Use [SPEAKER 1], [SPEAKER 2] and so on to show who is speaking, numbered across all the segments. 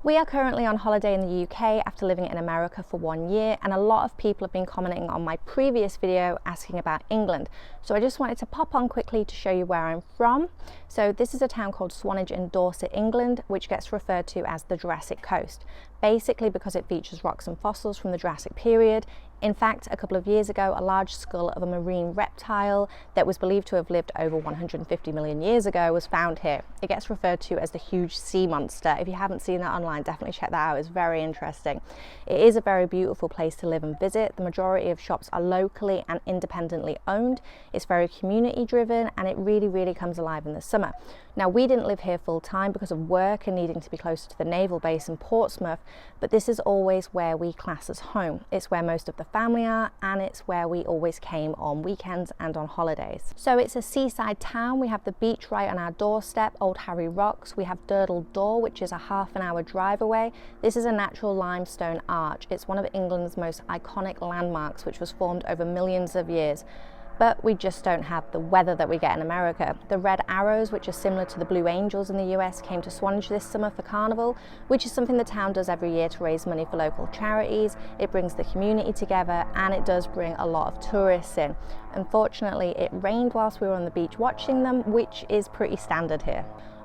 [SPEAKER 1] We are currently on holiday in the UK after living in America for 1 year, and a lot of people have been commenting on my previous video asking about England. So I just wanted to pop on quickly to show you where I'm from. So this is a town called Swanage in Dorset, England, which gets referred to as the Jurassic Coast, basically because it features rocks and fossils from the Jurassic period. In fact, a couple of years ago, a large skull of a marine reptile that was believed to have lived over 150 million years ago was found here. It gets referred to as the huge sea monster. If you haven't seen that online, definitely check that out. It's very interesting. It is a very beautiful place to live and visit. The majority of shops are locally and independently owned. It's very community driven, and it really comes alive in the summer. Now, we didn't live here full time because of work and needing to be closer to the naval base in Portsmouth, but this is always where we class as home. It's where most of the family are, and it's where we always came on weekends and on holidays. So it's a seaside town. We have the beach right on our doorstep, Old Harry Rocks. We have Durdle Door, which is a half-an-hour drive away. This is a natural limestone arch. It's one of England's most iconic landmarks, which was formed over millions of years. But we just don't have the weather that we get in America. The red arrows, which are similar to the blue angels in the US, came to Swanage this summer for carnival, which is something the town does every year to raise money for local charities. It brings the community together, and it does bring a lot of tourists in. Unfortunately, it rained whilst we were on the beach watching them, which is pretty standard here.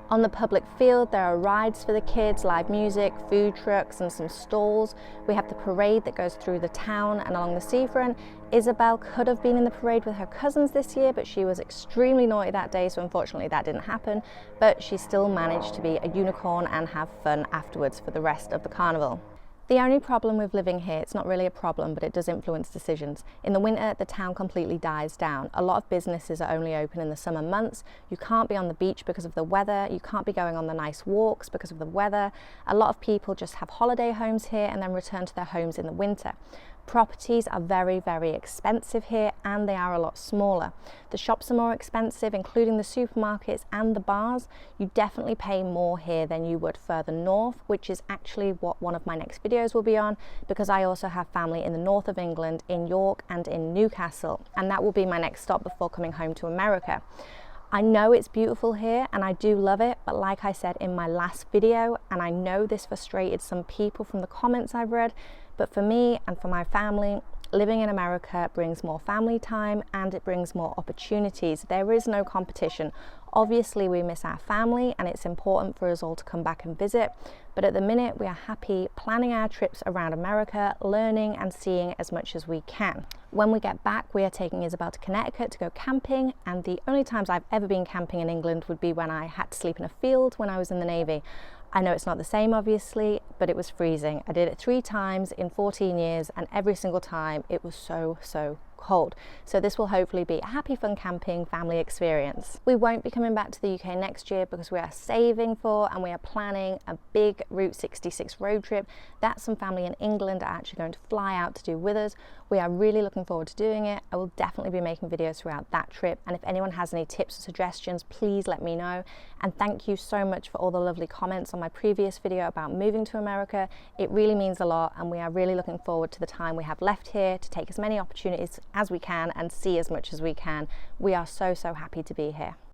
[SPEAKER 1] On the public field, there are rides for the kids, live music, food trucks, and some stalls. We have the parade that goes through the town and along the seafront. Isabel could have been in the parade with her cousins this year, but she was extremely naughty that day, so unfortunately that didn't happen. But she still managed to be a unicorn and have fun afterwards for the rest of the carnival. The only problem with living here, it's not really a problem, but it does influence decisions. In the winter, the town completely dies down. A lot of businesses are only open in the summer months. You can't be on the beach because of the weather. You can't be going on the nice walks because of the weather. A lot of people just have holiday homes here and then return to their homes in the winter. Properties are very expensive here, and they are a lot smaller. The shops are more expensive, including the supermarkets and the bars. You definitely pay more here than you would further north, which is actually what one of my next videos will be on, because I also have family in the north of England, in York and in Newcastle, and that will be my next stop before coming home to America. I know it's beautiful here and I do love it, but like I said in my last video, and I know this frustrated some people from the comments I've read, but for me and for my family, living in America brings more family time and it brings more opportunities. There is no competition. Obviously we miss our family and it's important for us all to come back and visit, but at the minute we are happy planning our trips around America, learning and seeing as much as we can. When we get back, we are taking Isabel to Connecticut to go camping, and the only times I've ever been camping in England would be when I had to sleep in a field when I was in the Navy. I know it's not the same obviously, but it was freezing. I did it 3 times in 14 years, and every single time it was so cold. So this will hopefully be a happy fun camping family experience. We won't be coming back to the UK next year because we are saving for and we are planning a big Route 66 road trip that some family in England are actually going to fly out to do with us. We are really looking forward to doing it. I will definitely be making videos throughout that trip, and if anyone has any tips or suggestions, please let me know. And thank you so much for all the lovely comments on my previous video about moving to America. It really means a lot, and we are really looking forward to the time we have left here to take as many opportunities as we can and see as much as we can. We are so happy to be here.